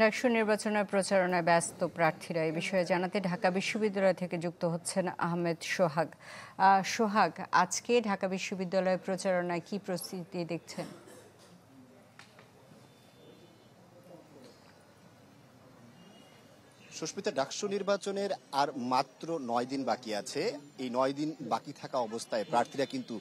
ডাকসু নির্বাচনের প্রচারণায় ব্যস্ত প্রার্থীরা এই বিষয়ে জানাতে ঢাকা বিশ্ববিদ্যালয় থেকে যুক্ত হচ্ছেন আহমেদ সোহাগ। সোহাগ, আজকে ঢাকা বিশ্ববিদ্যালয় প্রচারণায় কি প্রস্তুতি দেখছেন? সুস্মিতা, ডাকসু নির্বাচনের আর মাত্র 9 দিন বাকি আছে। এই 9 দিন বাকি থাকা অবস্থায় প্রার্থীরা কিন্তু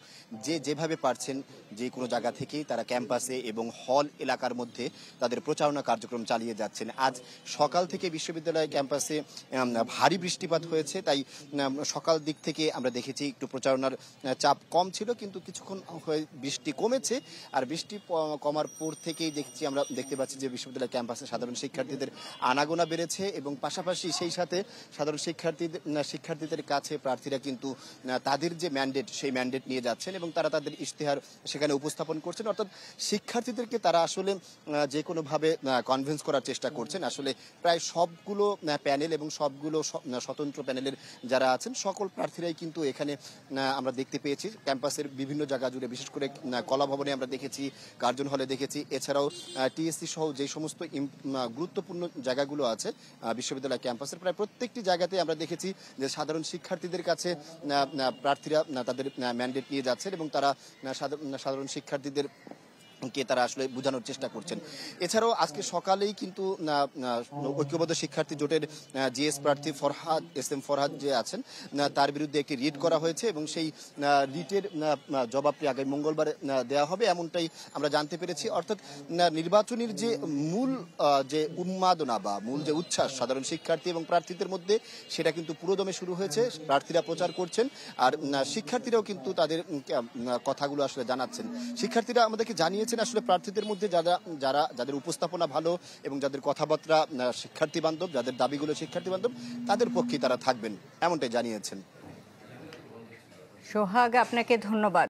যেভাবে পারছেন যে কোনো জায়গা থেকেই তারা ক্যাম্পাসে এবং হল এলাকার মধ্যে তাদের প্রচারণা কার্যক্রম চালিয়ে যাচ্ছেন। আজ সকাল থেকে বিশ্ববিদ্যালয় ক্যাম্পাসে ভারী বৃষ্টিপাত হয়েছে, তাই সকাল দিক থেকে আমরা দেখেছি একটু প্রচারণার চাপ কম ছিল, কিন্তু কিছুক্ষণ হয়ে বৃষ্টি কমেছে। আর বৃষ্টি কমার পর থেকেই আমরা দেখতে পাচ্ছি যে বিশ্ববিদ্যালয় ক্যাম্পাসে সাধারণ শিক্ষার্থীদের আনাগোনা বেড়েছে এবং পাশাপাশি সেই সাথে সাধারণ শিক্ষার্থীদের কাছে প্রার্থীরা কিন্তু তাদের যে ম্যান্ডেট সেই ম্যান্ডেট নিয়ে যাচ্ছেন এবং তারা তাদের ইশতেহার সেখানে উপস্থাপন করছেন। অর্থাৎ শিক্ষার্থীদেরকে তারা আসলে যে কোনোভাবে কনভিন্স করার চেষ্টা করছেন। আসলে প্রায় সবগুলো প্যানেল এবং সবগুলো স্বতন্ত্র প্যানেলের যারা আছেন সকল প্রার্থীরাই কিন্তু এখানে আমরা দেখতে পেয়েছি ক্যাম্পাসের বিভিন্ন জায়গা জুড়ে, বিশেষ করে কলা ভবনে আমরা দেখেছি, কার্জন হলে দেখেছি, এছাড়াও টিএসসি সহ যে সমস্ত গুরুত্বপূর্ণ জায়গাগুলো আছে বিশ্ববিদ্যালয় ক্যাম্পাসের প্রায় প্রত্যেকটি জায়গাতে আমরা দেখেছি যে সাধারণ শিক্ষার্থীদের কাছে প্রার্থীরা তাদের ম্যান্ডেট নিয়ে যাচ্ছেন এবং তারা সাধারণ শিক্ষার্থীদের কে তারা আসলে বোঝানোর চেষ্টা করছেন। এছাড়াও আজকে সকালেই কিন্তু ঐক্যবদ্ধ শিক্ষার্থী জোটের জিএস প্রার্থী ফরহাদ যে আছেন তার বিরুদ্ধে একটি রিট করা হয়েছে এবং সেই রিটের জবাবটি আগামী মঙ্গলবার দেওয়া হবে, এমনটাই আমরা জানতে পেরেছি। অর্থাৎ নির্বাচনের যে মূল যে উন্মাদনা বা মূল যে উচ্ছ্বাস সাধারণ শিক্ষার্থী এবং প্রার্থীদের মধ্যে, সেটা কিন্তু পুরোদমে শুরু হয়েছে। প্রার্থীরা প্রচার করছেন আর শিক্ষার্থীরাও কিন্তু তাদের কথাগুলো আসলে জানাচ্ছেন। শিক্ষার্থীরা আমাদেরকে জানিয়েছেন আসলে প্রার্থীদের মধ্যে যাদের উপস্থাপনা ভালো এবং যাদের কথাবার্তা শিক্ষার্থী বান্ধব, যাদের দাবিগুলো শিক্ষার্থী বান্ধব, তাদের পক্ষে তারা থাকবেন, এমনটাই জানিয়েছেন। সোহাগ, আপনাকে ধন্যবাদ।